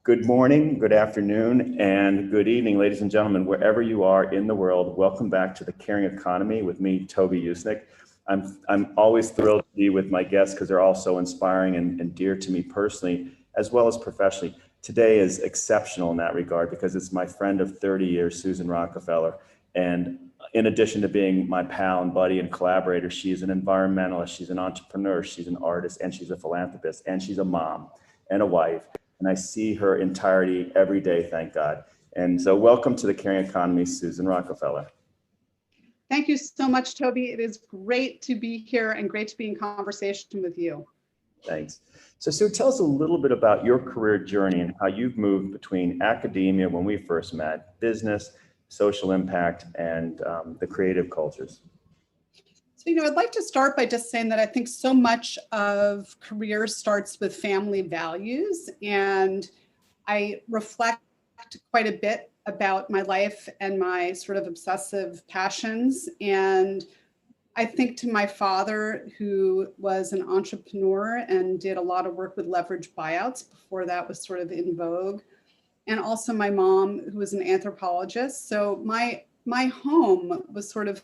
Good morning, good afternoon, and good evening, ladies and gentlemen, wherever you are in the world. Welcome back to The Caring Economy with me, Toby Usnik. I'm always thrilled to be with my guests because they're all so inspiring and dear to me personally, as well as professionally. Today is exceptional in that regard because it's my friend of 30 years, Susan Rockefeller. And in addition to being my pal and buddy and collaborator, she's an environmentalist, she's an entrepreneur, she's an artist, and she's a philanthropist, and she's a mom and a wife. And I see her entirety every day, thank God. And so welcome to The Caring Economy, Susan Rockefeller. Thank you so much, Toby. It is great to be here and great to be in conversation with you. Thanks. So Sue, tell us a little bit about your career journey and how you've moved between academia when we first met, business, social impact, and the creative cultures. So, I'd like to start by just saying that I think so much of career starts with family values, and I reflect quite a bit about my life and my sort of obsessive passions. And I think to my father, who was an entrepreneur and did a lot of work with leverage buyouts before that was sort of in vogue, and also my mom, who was an anthropologist. So my home was sort of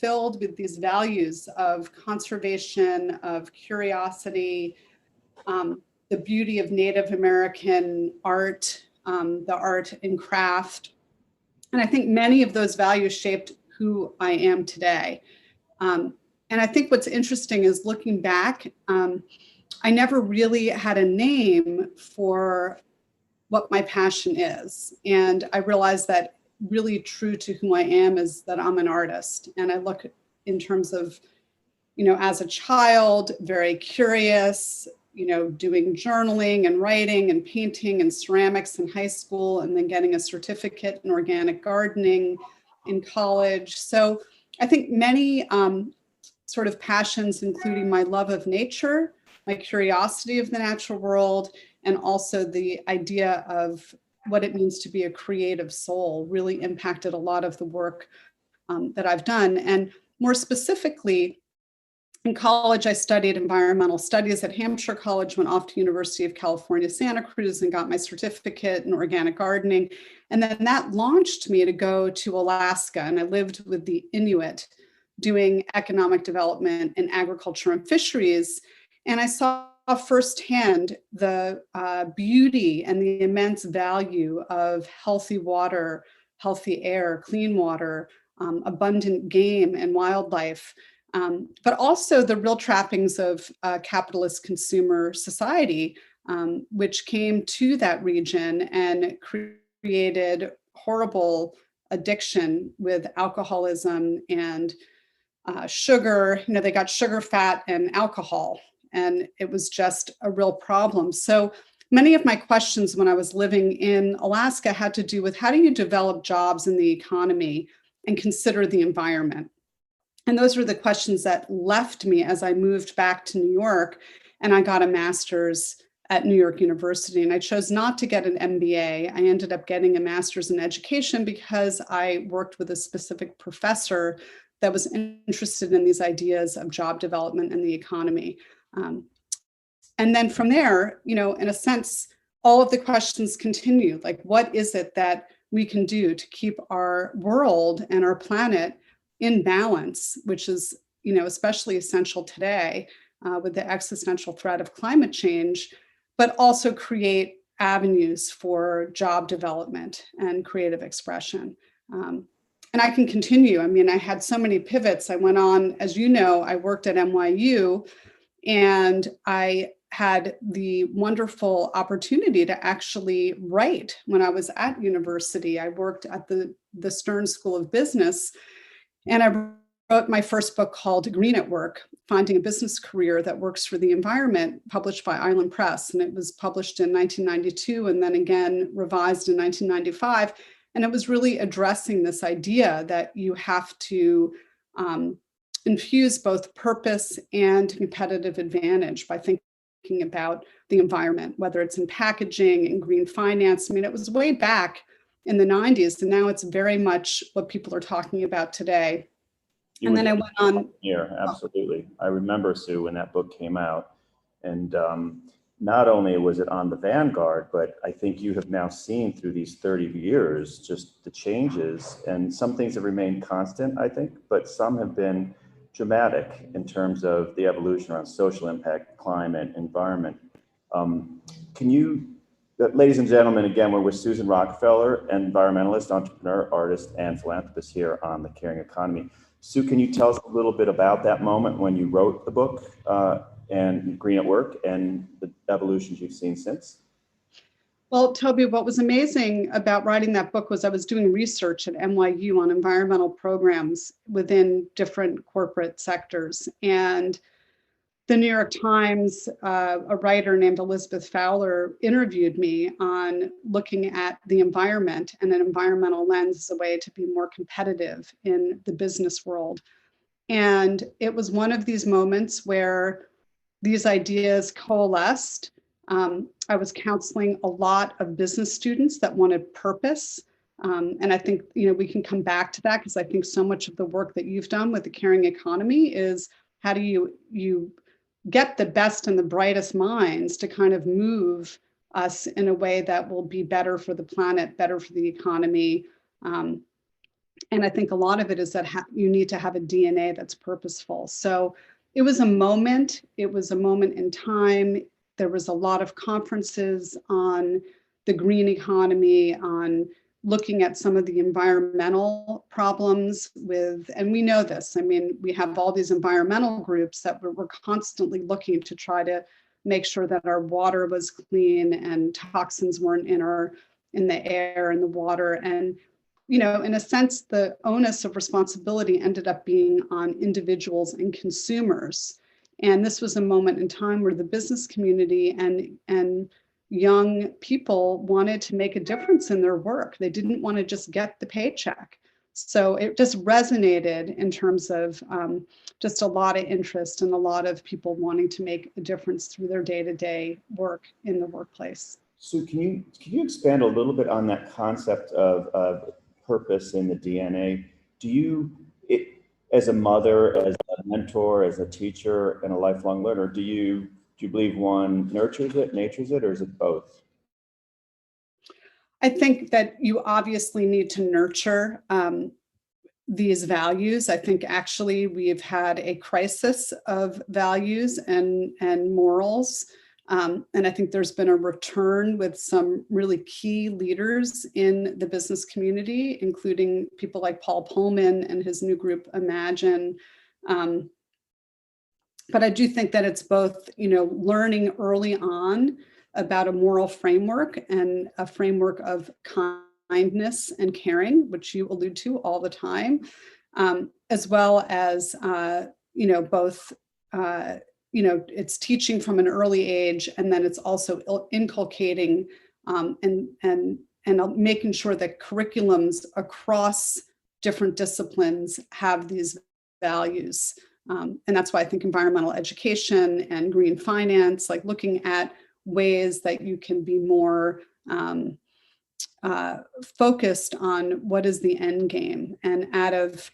filled with these values of conservation, of curiosity, the beauty of Native American art, the art and craft. And I think many of those values shaped who I am today. And I think what's interesting is looking back, I never really had a name for what my passion is. And I realized that really true to who I am is that I'm an artist. And I look in terms of, as a child, very curious, doing journaling and writing and painting and ceramics in high school, and then getting a certificate in organic gardening in college. So I think many sort of passions, including my love of nature, my curiosity of the natural world, and also the idea of what it means to be a creative soul, really impacted a lot of the work that I've done. And more specifically, in college, I studied environmental studies at Hampshire College, went off to University of California, Santa Cruz, and got my certificate in organic gardening. And then that launched me to go to Alaska. And I lived with the Inuit doing economic development in agriculture and fisheries. And I saw firsthand the beauty and the immense value of healthy water, healthy air, clean water, abundant game and wildlife, but also the real trappings of capitalist consumer society, which came to that region and created horrible addiction with alcoholism and sugar. They got sugar, fat, and alcohol. And it was just a real problem. So many of my questions when I was living in Alaska had to do with how do you develop jobs in the economy and consider the environment? And those were the questions that left me as I moved back to New York, and I got a master's at New York University. And I chose not to get an MBA. I ended up getting a master's in education because I worked with a specific professor that was interested in these ideas of job development and the economy. And then from there, in a sense, all of the questions continued. Like, what is it that we can do to keep our world and our planet in balance, which is, especially essential today with the existential threat of climate change, but also create avenues for job development and creative expression. And I can continue. I had so many pivots. I went on, as you know, I worked at NYU, and I had the wonderful opportunity to actually write when I was at university. I worked at the Stern School of Business, and I wrote my first book called Green at Work, Finding a Business Career That Works for the Environment, published by Island Press. And it was published in 1992 and then again revised in 1995. And it was really addressing this idea that you have to infuse both purpose and competitive advantage by thinking about the environment, whether it's in packaging and green finance. It was way back in the 90s, and now it's very much what people are talking about today. And then I went on here. Absolutely. I remember, Sue, when that book came out. And not only was it on the vanguard, but I think you have now seen through these 30 years just the changes, and some things have remained constant, I think, but some have been dramatic in terms of the evolution around social impact, climate, environment. Can you, ladies and gentlemen, again, we're with Susan Rockefeller, environmentalist, entrepreneur, artist, and philanthropist here on The Caring Economy. Sue, can you tell us a little bit about that moment when you wrote the book and Green at Work and the evolutions you've seen since? Well, Toby, what was amazing about writing that book was I was doing research at NYU on environmental programs within different corporate sectors. And the New York Times, a writer named Elizabeth Fowler, interviewed me on looking at the environment and an environmental lens as a way to be more competitive in the business world. And it was one of these moments where these ideas coalesced. I was counseling a lot of business students that wanted purpose. And I think, we can come back to that because I think so much of the work that you've done with the caring economy is how do you get the best and the brightest minds to kind of move us in a way that will be better for the planet, better for the economy. And I think a lot of it is that you need to have a DNA that's purposeful. So it was a moment in time. There was a lot of conferences on the green economy, on looking at some of the environmental problems and we know this, we have all these environmental groups that we're constantly looking to try to make sure that our water was clean and toxins weren't in the air and the water. And, in a sense, the onus of responsibility ended up being on individuals and consumers. And this was a moment in time where the business community and young people wanted to make a difference in their work. They didn't want to just get the paycheck. So it just resonated in terms of just a lot of interest and a lot of people wanting to make a difference through their day-to-day work in the workplace. So can you expand a little bit on that concept of purpose in the DNA? As a mother, as a mentor, as a teacher, and a lifelong learner, do you believe one nurtures it, natures it, or is it both? I think that you obviously need to nurture these values. I think actually we've had a crisis of values and morals. And I think there's been a return with some really key leaders in the business community, including people like Paul Pullman and his new group, Imagine. But I do think that it's both, learning early on about a moral framework and a framework of kindness and caring, which you allude to all the time, as well as, both, it's teaching from an early age, and then it's also inculcating and making sure that curriculums across different disciplines have these values. And that's why I think environmental education and green finance, like looking at ways that you can be more focused on what is the end game. And out of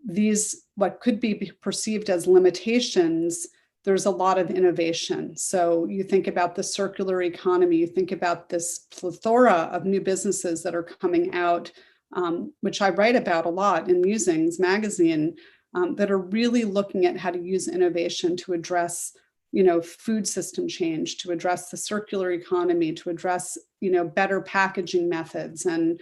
these, what could be perceived as limitations, there's a lot of innovation. So you think about the circular economy, you think about this plethora of new businesses that are coming out, which I write about a lot in Musings magazine, that are really looking at how to use innovation to address, food system change, to address the circular economy, to address, better packaging methods and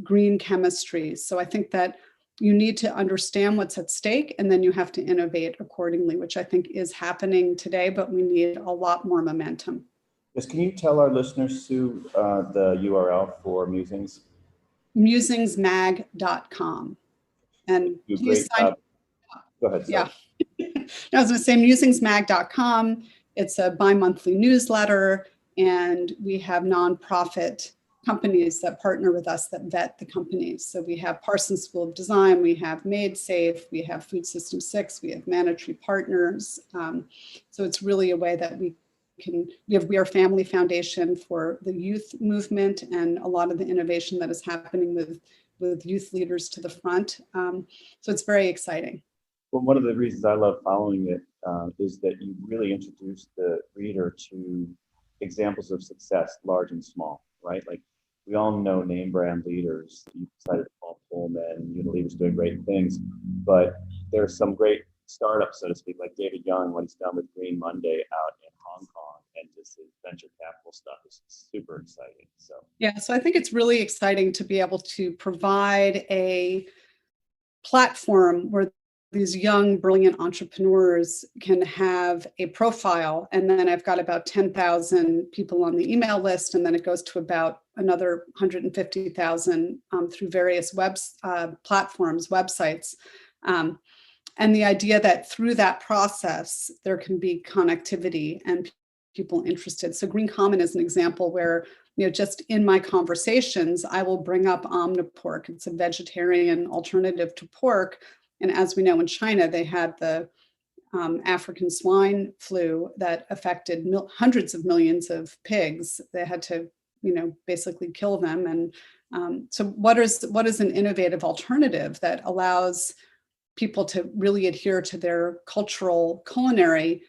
green chemistry. So I think that you need to understand what's at stake, and then you have to innovate accordingly, which I think is happening today, but we need a lot more momentum. Yes, can you tell our listeners, Sue, the URL for Musings? Musingsmag.com. And please sign up. Go ahead. Yeah. I was going to say musingsmag.com. It's a bi-monthly newsletter, and we have nonprofit companies that partner with us that vet the companies. So we have Parsons School of Design, we have Made Safe, we have Food System 6, we have Mandatory Partners. So it's really a way that we are Family Foundation for the youth movement and a lot of the innovation that is happening with youth leaders to the front. So it's very exciting. Well, one of the reasons I love following it is that you really introduce the reader to examples of success, large and small, right? Like we all know name brand leaders. You cited Paul Pullman, Unilever's doing great things, but there's some great startups, so to speak, like David Young, what he's done with Green Monday out in Hong Kong, and just his venture capital stuff is super exciting. So yeah, so I think it's really exciting to be able to provide a platform where these young, brilliant entrepreneurs can have a profile. And then I've got about 10,000 people on the email list, and then it goes to about another 150,000 through various platforms, websites. And the idea that through that process, there can be connectivity and people interested. So Green Common is an example where, just in my conversations, I will bring up Omnipork. It's a vegetarian alternative to pork. And as we know, in China, they had the African swine flu that affected hundreds of millions of pigs. They had to, basically kill them. And so what is an innovative alternative that allows people to really adhere to their cultural culinary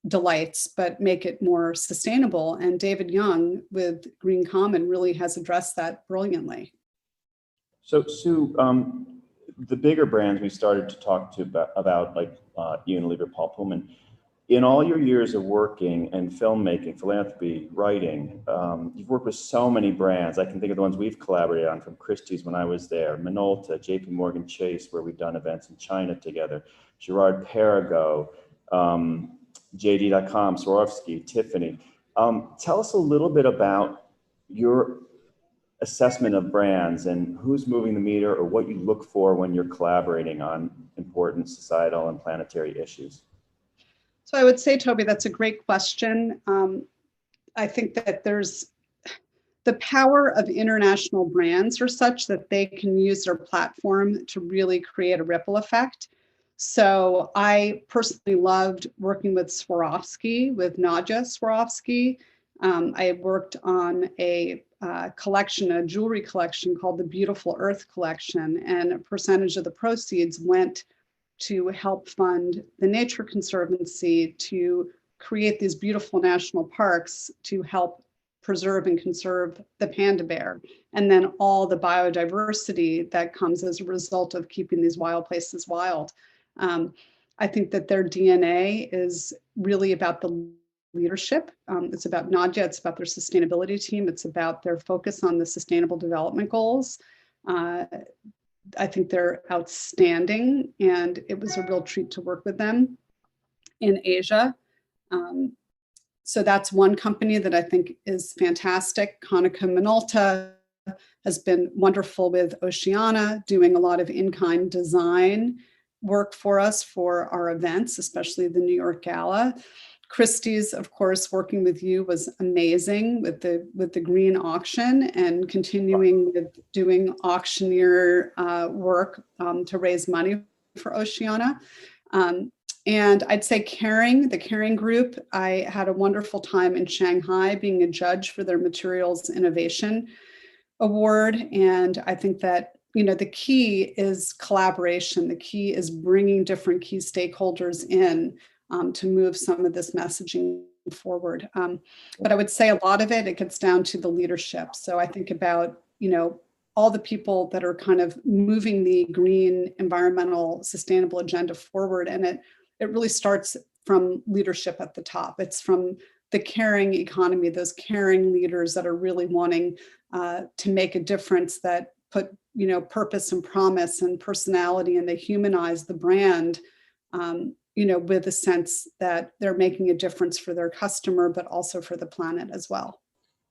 delights, but make it more sustainable? And David Young with Green Common really has addressed that brilliantly. So Sue, the bigger brands we started to talk to about like Unilever, Paul Pullman, in all your years of working and filmmaking, philanthropy, writing, you've worked with so many brands. I can think of the ones we've collaborated on, from Christie's when I was there, Minolta, JP Morgan Chase, where we've done events in China together, Gerard Perregaux, JD.com, Swarovski, Tiffany. Tell us a little bit about your assessment of brands and who's moving the meter, or what you look for when you're collaborating on important societal and planetary issues. So I would say, Toby, that's a great question. I think that there's the power of international brands are such that they can use their platform to really create a ripple effect. So I personally loved working with Swarovski, with Nadja Swarovski. I worked on a collection, a jewelry collection called the Beautiful Earth Collection, and a percentage of the proceeds went to help fund the Nature Conservancy to create these beautiful national parks to help preserve and conserve the panda bear, and then all the biodiversity that comes as a result of keeping these wild places wild. I think that their DNA is really about the leadership. It's about Nadja, it's about their sustainability team, it's about their focus on the Sustainable Development Goals. I think they're outstanding, and it was a real treat to work with them in Asia. So that's one company that I think is fantastic. Konica Minolta has been wonderful with Oceana, doing a lot of in-kind design work for us for our events, especially the New York Gala. Christie's, of course, working with you was amazing with the green auction, and continuing with doing auctioneer work to raise money for Oceana. And I'd say the Caring Group, I had a wonderful time in Shanghai being a judge for their Materials Innovation Award. And I think that, the key is collaboration. The key is bringing different key stakeholders in to move some of this messaging forward. But I would say a lot of it gets down to the leadership. So I think about, all the people that are kind of moving the green, environmental, sustainable agenda forward. And it really starts from leadership at the top. It's from the caring economy, those caring leaders that are really wanting to make a difference, that put, purpose and promise and personality, and they humanize the brand, with a sense that they're making a difference for their customer, but also for the planet as well.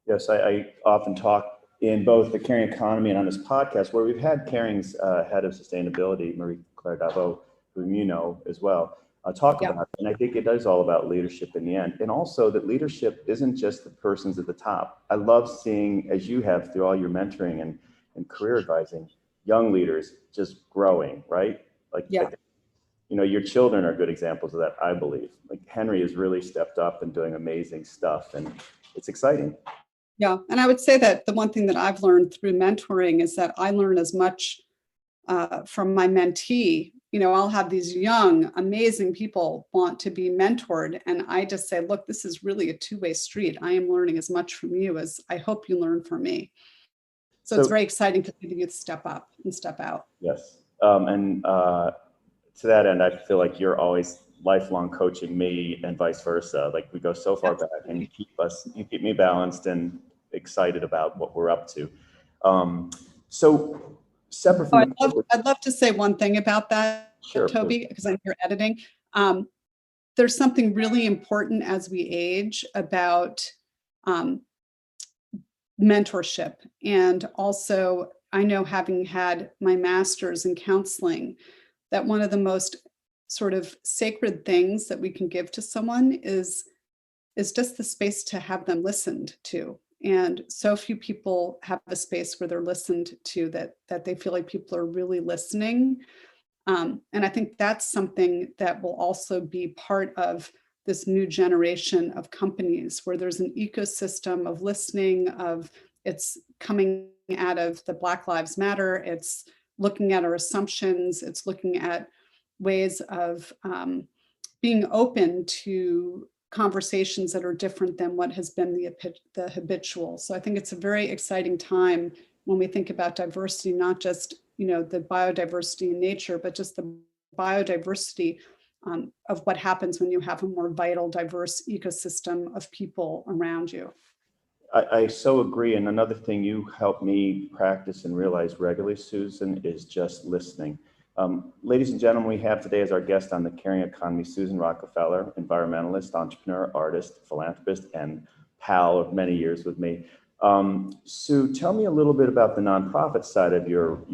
Yes, I often talk in both the Caring Economy and on this podcast, where we've had Caring's head of sustainability, Marie-Claire Davot, whom you know as well, talk about it. And I think it is all about leadership in the end. And also that leadership isn't just the persons at the top. I love seeing, as you have through all your mentoring and career advising, young leaders just growing, right? Like, your children are good examples of that, I believe. Like Henry has really stepped up and doing amazing stuff, and it's exciting. Yeah, and I would say that the one thing that I've learned through mentoring is that I learn as much from my mentee, I'll have these young, amazing people want to be mentored. And I just say, look, this is really a two-way street. I am learning as much from you as I hope you learn from me. So it's very exciting to see the youth step up and step out. Yes. To that end, I feel like you're always lifelong coaching me and vice versa. Like we go so far back, and you keep me balanced and excited about what we're up to. So separate from I'd love to say one thing about that, sure, Toby, because I'm here editing. There's something really important as we age about mentorship. And also, I know, having had my master's in counseling, that one of the most sort of sacred things that we can give to someone is just the space to have them listened to. And so few people have a space where they're listened to, that they feel like people are really listening. And I think that's something that will also be part of this new generation of companies, where there's an ecosystem of listening, it's coming out of the Black Lives Matter, it's looking at our assumptions, it's looking at ways of being open to conversations that are different than what has been the habitual. So I think it's a very exciting time when we think about diversity, not just the biodiversity in nature, but just the biodiversity of what happens when you have a more vital, diverse ecosystem of people around you. I so agree. And another thing you help me practice and realize regularly, Susan, is just listening. Ladies and gentlemen, we have today as our guest on the Caring Economy, Susan Rockefeller, environmentalist, entrepreneur, artist, philanthropist, and pal of many years with me. Sue, tell me a little bit about the nonprofit side of your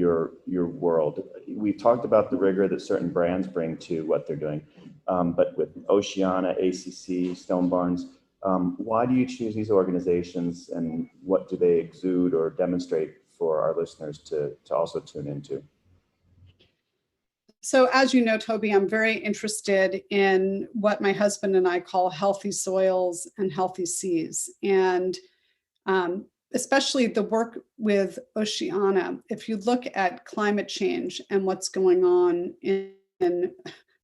world. We talked about the rigor that certain brands bring to what they're doing, but with Oceana, ACC, Stone Barns, why do you choose these organizations, and what do they exude or demonstrate for our listeners to also tune into? So as you know, Toby, I'm very interested in what my husband and I call healthy soils and healthy seas. And especially the work with Oceana, if you look at climate change and what's going on in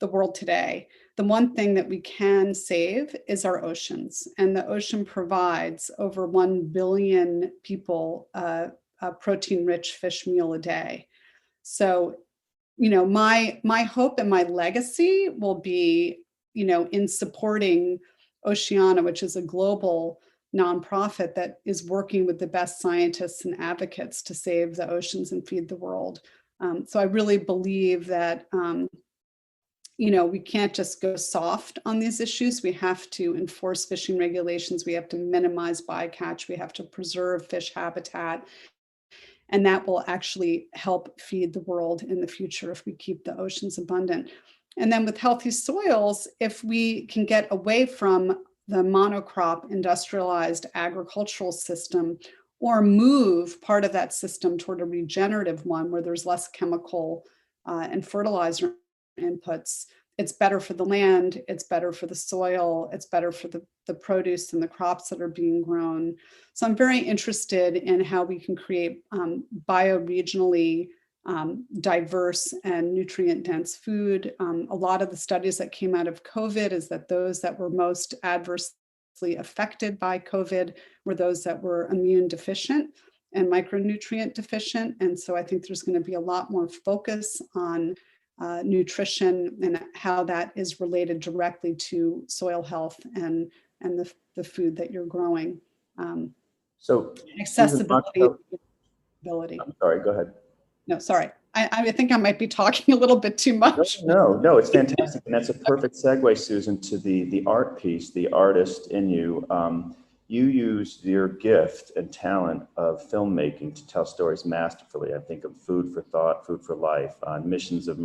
the world today, the one thing that we can save is our oceans. And the ocean provides over 1 billion people a protein-rich fish meal a day. So my hope and my legacy will be, in supporting Oceana, which is a global nonprofit that is working with the best scientists and advocates to save the oceans and feed the world. So I really believe that, we can't just go soft on these issues. We have to enforce fishing regulations. We have to minimize bycatch. We have to preserve fish habitat. And that will actually help feed the world in the future if we keep the oceans abundant. And then with healthy soils, if we can get away from the monocrop industrialized agricultural system, or move part of that system toward a regenerative one where there's less chemical and fertilizer inputs, it's better for the land, it's better for the soil, it's better for the produce and the crops that are being grown. So I'm very interested in how we can create bioregionally diverse and nutrient-dense food. A lot of the studies that came out of COVID is that those that were most adversely affected by COVID were those that were immune deficient and micronutrient deficient. And so I think there's going to be a lot more focus on nutrition and how that is related directly to soil health and the food that you're growing. So accessibility. I'm sorry, go ahead. No, sorry. I think I might be talking a little bit too much. No, it's fantastic. And that's a perfect segue, Susan, to the art piece, the artist in you. You use your gift and talent of filmmaking to tell stories masterfully. I think of Food for Thought, Food for Life, Mission of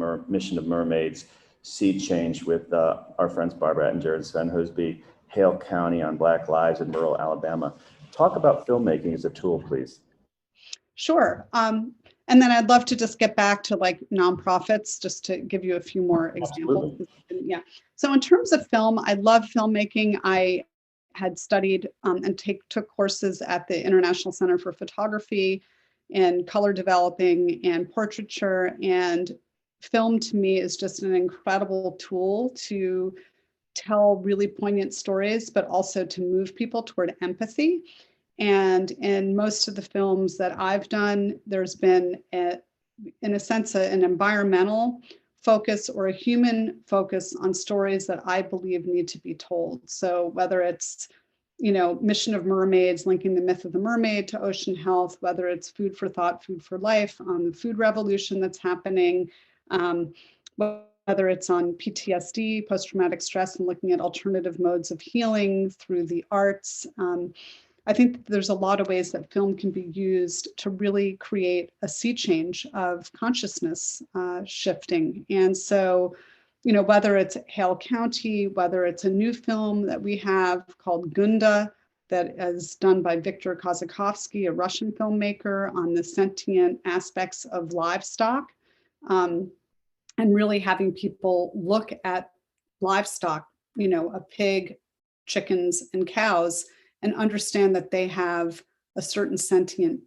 Mermaids, Seed Change with our friends Barbara Ettinger and Sven Husby, Hale County on Black Lives in rural Alabama. Talk about filmmaking as a tool, please. Sure. And then I'd love to just get back to like nonprofits, just to give you a few more examples. Absolutely. Yeah. So in terms of film, I love filmmaking. I had studied and took courses at the International Center for Photography in color developing and portraiture. And film to me is just an incredible tool to tell really poignant stories, but also to move people toward empathy. And in most of the films that I've done, there's been, in a sense, an environmental focus or a human focus on stories that I believe need to be told. So whether it's, Mission of Mermaids, linking the myth of the mermaid to ocean health, whether it's Food for Thought, Food for Life on the food revolution that's happening, whether it's on PTSD, post-traumatic stress, and looking at alternative modes of healing through the arts. I think that there's a lot of ways that film can be used to really create a sea change of consciousness shifting. And so, whether it's Hale County, whether it's a new film that we have called Gunda, that is done by Viktor Kozakovsky, a Russian filmmaker, on the sentient aspects of livestock, and really having people look at livestock, a pig, chickens, and cows, and understand that they have a certain sentient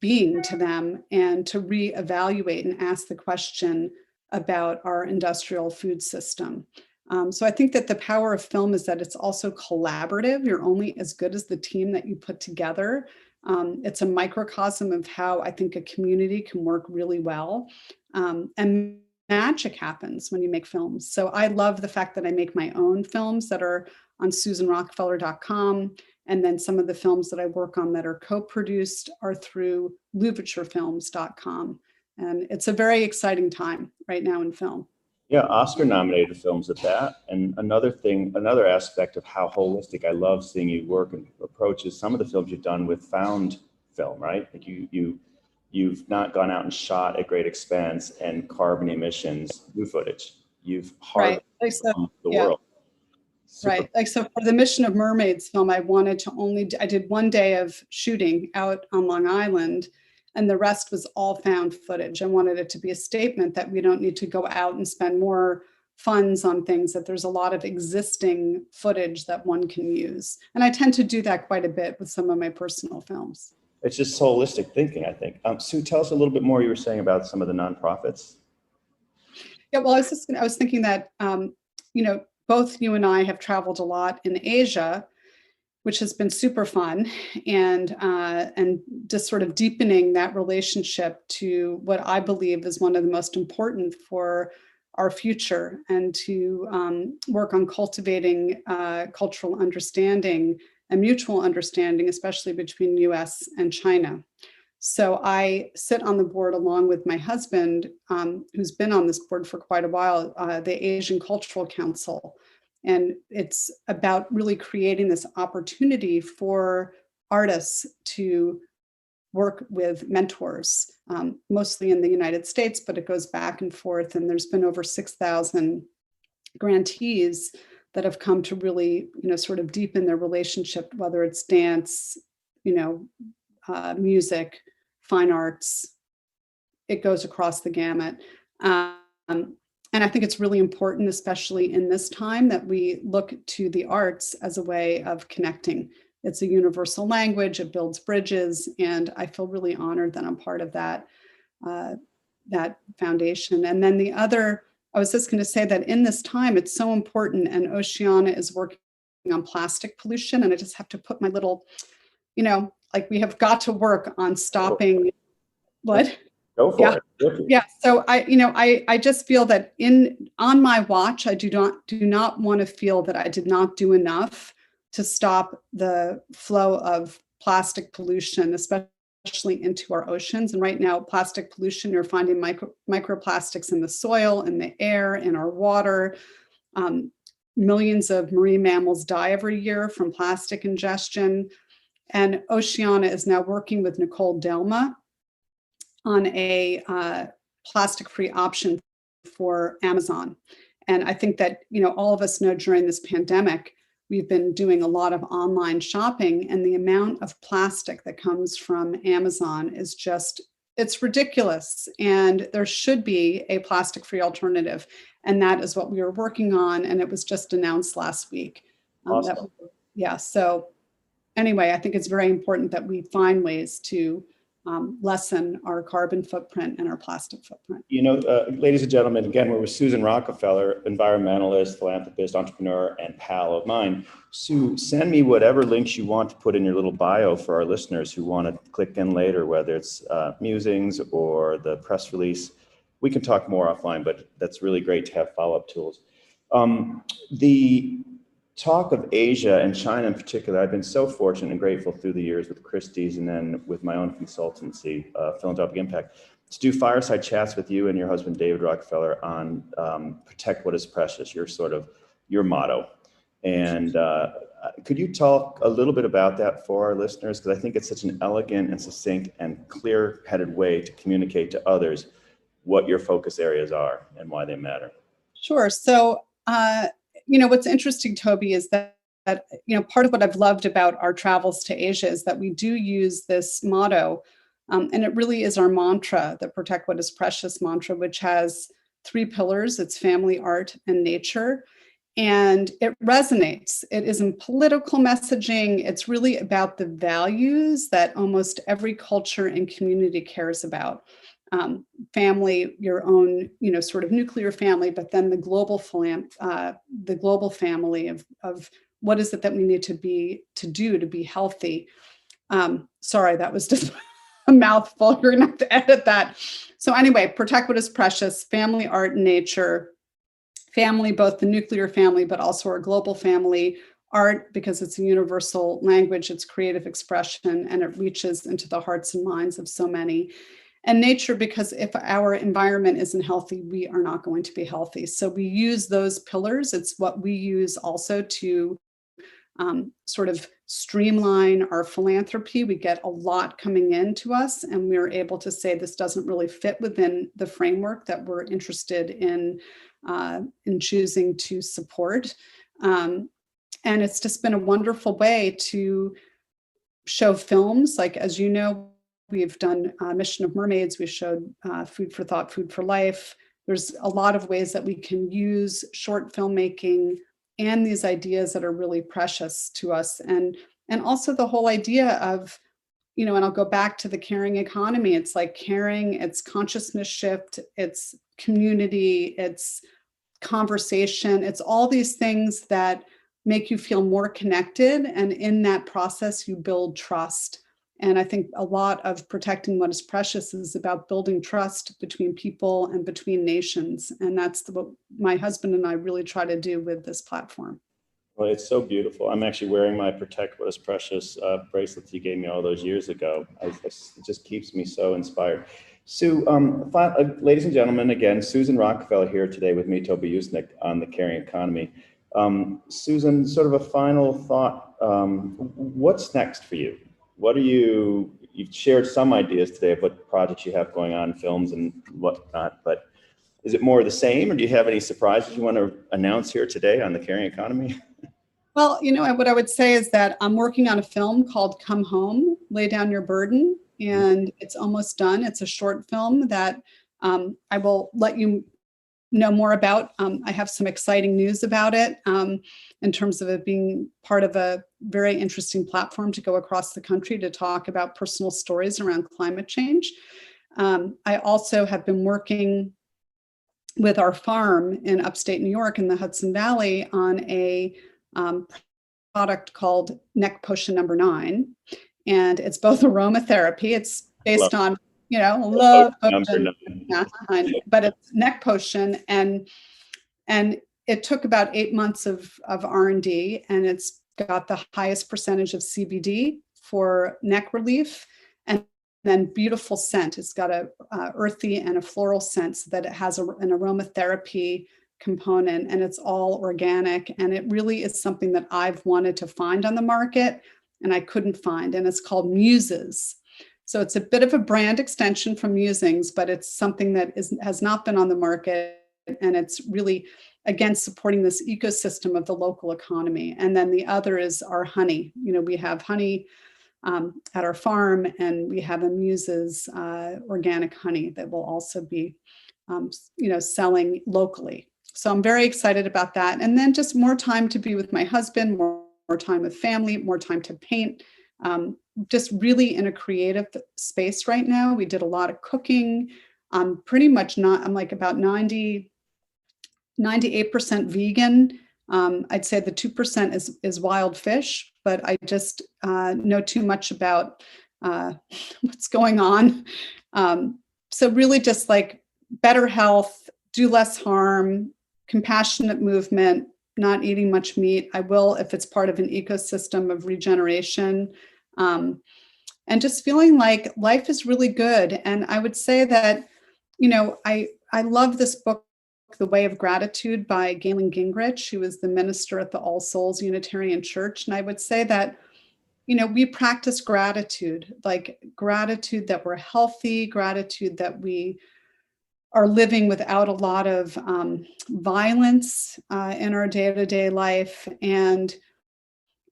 being to them, and to reevaluate and ask the question about our industrial food system. So I think that the power of film is that it's also collaborative. You're only as good as the team that you put together. It's a microcosm of how I think a community can work really well. And magic happens when you make films. So I love the fact that I make my own films that are on SusanRockefeller.com. And then some of the films that I work on that are co-produced are through LouvertureFilms.com. And it's a very exciting time right now in film. Yeah, Oscar nominated films at that. And another aspect of how holistic I love seeing you work and approach is some of the films you've done with found film, right? Like you've not gone out and shot at great expense and carbon emissions, new footage. You've harvested from the world. Super. Right. Like, so for the Mission of Mermaids film, I did 1 day of shooting out on Long Island, and the rest was all found footage. I wanted it to be a statement that we don't need to go out and spend more funds on things, that there's a lot of existing footage that one can use. And I tend to do that quite a bit with some of my personal films. It's just holistic thinking, I think. Sue, tell us a little bit more you were saying about some of the nonprofits. Yeah, well, I was thinking that, both you and I have traveled a lot in Asia, which has been super fun, and just sort of deepening that relationship to what I believe is one of the most important for our future, and to work on cultivating cultural understanding and mutual understanding, especially between US and China. So I sit on the board along with my husband, who's been on this board for quite a while, the Asian Cultural Council. And it's about really creating this opportunity for artists to work with mentors, mostly in the United States, but it goes back and forth. And there's been over 6,000 grantees that have come to really, sort of deepen their relationship, whether it's dance, music, fine arts. It goes across the gamut. And I think it's really important, especially in this time, that we look to the arts as a way of connecting. It's a universal language, it builds bridges, and I feel really honored that I'm part of that, that foundation. And then I was just going to say that in this time, it's so important, and Oceana is working on plastic pollution, and I just have to put my little, we have got to work on stopping what? Go for it. Yeah. So I just feel that on my watch, I do not want to feel that I did not do enough to stop the flow of plastic pollution, especially into our oceans. And right now, plastic pollution, you're finding microplastics in the soil, in the air, in our water. Millions of marine mammals die every year from plastic ingestion. And Oceana is now working with Nicole Delma on a plastic-free option for Amazon. And I think that, all of us know during this pandemic, we've been doing a lot of online shopping, and the amount of plastic that comes from Amazon is it's ridiculous. And there should be a plastic-free alternative. And that is what we are working on. And it was just announced last week. Awesome. So anyway, I think it's very important that we find ways to lessen our carbon footprint and our plastic footprint. You know, ladies and gentlemen, again, we're with Susan Rockefeller, environmentalist, philanthropist, entrepreneur, and pal of mine. Sue, send me whatever links you want to put in your little bio for our listeners who want to click in later, whether it's musings or the press release. We can talk more offline, but that's really great to have follow-up tools. The talk of Asia and China in particular, I've been so fortunate and grateful through the years with Christie's and then with my own consultancy, Philanthropic Impact, to do fireside chats with you and your husband, David Rockefeller, on protect what is precious, your motto. And could you talk a little bit about that for our listeners? Because I think it's such an elegant and succinct and clear-headed way to communicate to others what your focus areas are and why they matter. Sure. So, what's interesting, Toby, is that part of what I've loved about our travels to Asia is that we do use this motto, and it really is our mantra, the protect what is precious mantra, which has 3 pillars. It's family, art, and nature. And it resonates. It isn't political messaging. It's really about the values that almost every culture and community cares about. Family, your own, sort of nuclear family, but then the global family of what is it that we need to do to be healthy. Sorry, that was just a mouthful. You're gonna have to edit that. So anyway, protect what is precious, family, art, and nature. Family, both the nuclear family, but also our global family. Art, because it's a universal language, it's creative expression, and it reaches into the hearts and minds of so many. And nature, because if our environment isn't healthy, we are not going to be healthy. So we use those pillars. It's what we use also to sort of streamline our philanthropy. We get a lot coming into us, and we're able to say this doesn't really fit within the framework that we're interested in choosing to support. And it's just been a wonderful way to show films. Like, as you know, we've done Mission of Mermaids. We showed Food for Thought, Food for Life. There's a lot of ways that we can use short filmmaking and these ideas that are really precious to us. And also the whole idea of, and I'll go back to the caring economy. It's like caring, it's consciousness shift, it's community, it's conversation, it's all these things that make you feel more connected. And in that process, you build trust. And I think a lot of protecting what is precious is about building trust between people and between nations. And that's what my husband and I really try to do with this platform. Well, it's so beautiful. I'm actually wearing my Protect What is Precious bracelets you gave me all those years ago. It just keeps me so inspired. Sue, ladies and gentlemen, again, Susan Rockefeller here today with me, Toby Usnik, on the Caring Economy. Susan, sort of a final thought. What's next for you? You've shared some ideas today of what projects you have going on, films and whatnot, but is it more of the same, or do you have any surprises you want to announce here today on the Caring Economy? Well, what I would say is that I'm working on a film called Come Home, Lay Down Your Burden, and it's almost done. It's a short film that I will let you know more about. I have some exciting news about it in terms of it being part of a very interesting platform to go across the country to talk about personal stories around climate change. I also have been working with our farm in upstate New York in the Hudson Valley on a product called Neck Potion number 9. And it's both aromatherapy. It's based on, love potion, but it's neck potion. And it took about 8 months of R&D, and it's got the highest percentage of CBD for neck relief, and then beautiful scent. It's got a earthy and a floral scent so that it has an aromatherapy component, and it's all organic. And it really is something that I've wanted to find on the market and I couldn't find. And it's called Muses. So it's a bit of a brand extension from Musings, but it's something that has not been on the market. And it's really, again, supporting this ecosystem of the local economy. And then the other is our honey. We have honey at our farm, and we have a Muses organic honey that will also be, selling locally. So I'm very excited about that. And then just more time to be with my husband, more time with family, more time to paint, just really in a creative space right now. We did a lot of cooking. I'm pretty much not, I'm like about 98% vegan. I'd say the 2% is wild fish, but I just know too much about what's going on. So really just like better health, do less harm, compassionate movement, not eating much meat. I will if it's part of an ecosystem of regeneration. And just feeling like life is really good. And I would say that, I love this book, The Way of Gratitude by Galen Gingrich, who was the minister at the All Souls Unitarian Church. And I would say that, we practice gratitude, like gratitude that we're healthy, gratitude that we are living without a lot of violence in our day-to-day life. And,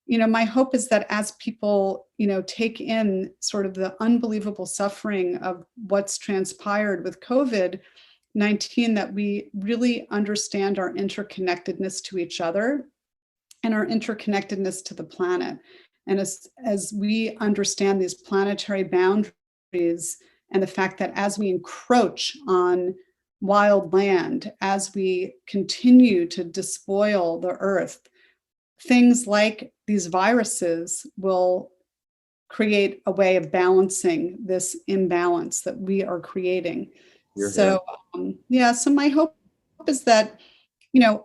my hope is that as people, take in sort of the unbelievable suffering of what's transpired with COVID-19, that we really understand our interconnectedness to each other and our interconnectedness to the planet. And as we understand these planetary boundaries and the fact that as we encroach on wild land, as we continue to despoil the earth, things like these viruses will create a way of balancing this imbalance that we are creating. So my hope is that,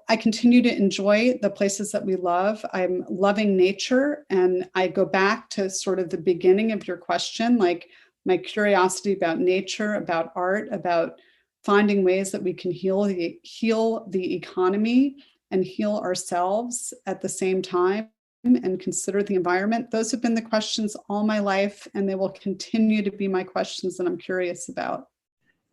I continue to enjoy the places that we love. I'm loving nature. And I go back to sort of the beginning of your question, like my curiosity about nature, about art, about finding ways that we can heal the economy and heal ourselves at the same time and consider the environment. Those have been the questions all my life, and they will continue to be my questions that I'm curious about.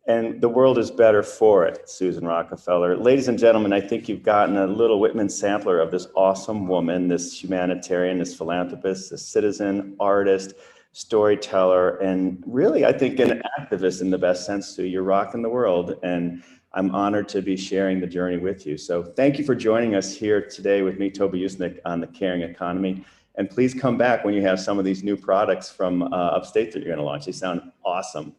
And the world is better for it, Susan Rockefeller. Ladies and gentlemen, I think you've gotten a little Whitman sampler of this awesome woman, this humanitarian, this philanthropist, this citizen, artist, storyteller, and really, I think, an activist in the best sense, Sue. You're rocking the world, and I'm honored to be sharing the journey with you. So thank you for joining us here today with me, Toby Usnik, on the Caring Economy. And please come back when you have some of these new products from upstate that you're going to launch. They sound awesome.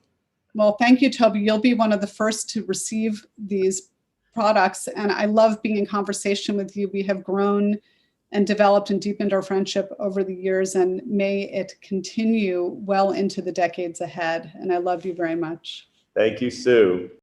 Well, thank you, Toby. You'll be one of the first to receive these products. And I love being in conversation with you. We have grown and developed and deepened our friendship over the years, and may it continue well into the decades ahead. And I love you very much. Thank you, Sue.